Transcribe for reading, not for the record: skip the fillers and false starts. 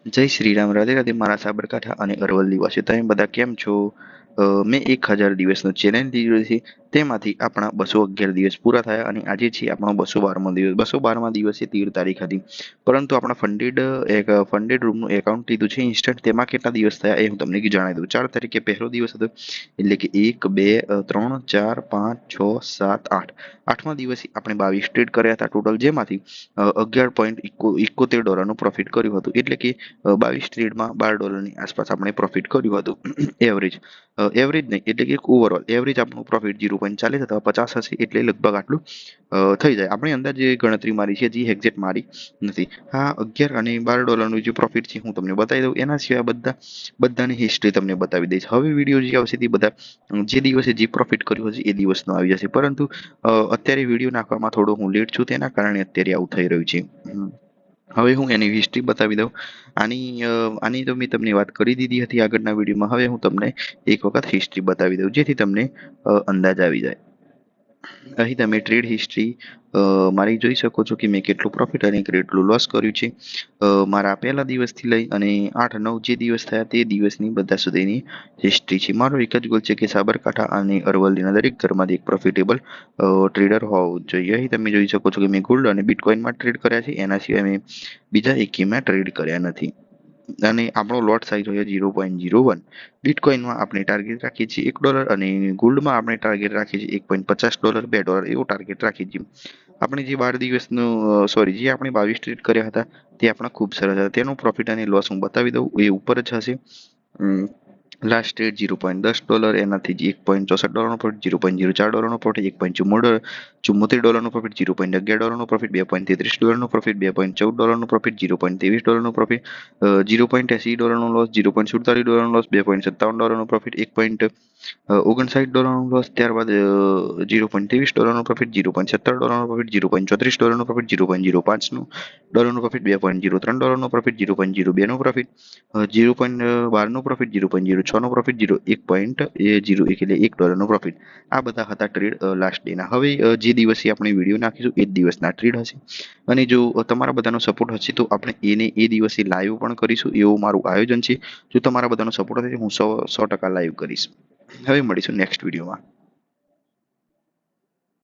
જય શ્રી રામ, રાધે રાધે મારા સાબરકાંઠા અને અરવલ્લી વાસી. તમે બધા કેમ છો? મેં 1000 દિવસનો ચેલેન્જ લીધો છે. તેમાંથી આપણા 211 દિવસ પૂરા થયા અને આજે છે આપણો 212મો દિવસ. 212મા દિવસે 13 તારીખ હતી, પરંતુ આપણા ફંડેડ રૂમનું એકાઉન્ટ લીધું છે ઇન્સ્ટન્ટ. તેમાં કેટલા દિવસ થયા એ હું તમને જણાવી દઉં. 4 તારીખે પહેલો દિવસ હતો, એટલે કે 1 2 3 4 5 6 7 8. 8મા દિવસે આપણે 22 ટ્રેડ કર્યા હતા ટોટલ, જેમાંથી $11.71 પ્રોફિટ કર્યું હતું. એટલે કે 22 ટ્રેડમાં $12ની આસપાસ આપણે પ્રોફિટ કર્યું હતું. એવરેજ નહીં, એટલે કે ઓવરઓલ એવરેજ આપણું પ્રોફિટ 0.40 અથવા 50 હશે, એટલે લગભગ આટલું થઈ જાય. આપણે અંદાજે ગણતરી મારી છે, જે એક્ઝેક્ટ મારી નથી. હા, 11 અને $12નું જે પ્રોફિટ છે હું તમને બતાવી દઉં. એના સિવાય બધાની હિસ્ટ્રી તમને બતાવી દઈશ. હવે વિડીયો જે આવશે તે બધા જે દિવસે જે પ્રોફિટ કર્યું હશે એ દિવસનો આવી જશે, પરંતુ અત્યારે વિડીયો નાખવામાં થોડો હું લેટ છું, તેના કારણે અત્યારે આવું થઈ રહ્યું છે. હવે હું એની હિસ્ટ્રી બતાવી દઉં. આની તો મેં તમને વાત કરી દીધી હતી આગળના વિડીયોમાં. હવે હું તમને એક વખત હિસ્ટ્રી બતાવી દઉં, જેથી તમને અંદાજ આવી જાય. અહીં તમે ટ્રેડ હિસ્ટ્રી મારી જોઈ શકો છો કે મેં કેટલું પ્રોફિટ અને કેટલું લોસ કર્યું છે. મારા પહેલા દિવસથી લઈ અને 8 9 જે દિવસ થયા તે દિવસની બધા સુધીની હિસ્ટ્રી છે. મારો એક જ ગોલ છે કે સાબરકાંઠા અને અરવલ્લીના દરેક ઘરમાંથી એક પ્રોફિટેબલ ટ્રેડર હોવું જોઈએ. અહીં તમે જોઈ શકો છો કે મેં ગોલ્ડ અને બિટકોઇનમાં ટ્રેડ કર્યા છે. એના સિવાય મેં બીજા એકેયમાં ટ્રેડ કર્યા નથી. અને આપણો લોટ સાઇઝ હોય 0.01. બિટકોઇનમાં આપણે ટાર્ગેટ રાખીએ છીએ $1 અને ગોલ્ડમાં આપણે ટાર્ગેટ રાખીએ છીએ $1.50, $2 એવો ટાર્ગેટ રાખીએ છીએ. આપણે જે 12 દિવસનું જે આપણે 22 ટ્રેડ કર્યા હતા તે આપણા ખૂબ સરસ હતા. તેનું પ્રોફિટ અને લોસ હું બતાવી દઉં, એ ઉપર જ હશે. લાસ્ટ ટ્રેડ $0.10, એનાથી $1.64 profit, $0.04 profit, $1.74 profit, $0.11 profit, $2.33 profit, $2.14 profit, $0.23 profit, $0.80 loss, $0.47 loss, $2.57 profit, $1.59 loss. ત્યારબાદ $0.23 profit, $0.17 profit, $0.34 profit, $0.05 profit, $2.03 profit, $0.02 profit, $0.12 profit, $0.06 profit, $1 એટલે $1 પ્રોફિટ. આ બધા હતા ટ્રેડ લાસ્ટ ડેના. હવે જે દિવસે આપણે વિડીયો નાખીશું એ જ દિવસના ટ્રેડ હશે, અને જો તમારા બધાનો સપોર્ટ હશે તો આપણે એ દિવસે લાઈવ પણ કરીશું, એવું મારું આયોજન છે. જો તમારા બધાનો સપોર્ટ હશે હું 100% લાઈવ કરીશ. હવે મળીશું નેક્સ્ટ વિડીયોમાં.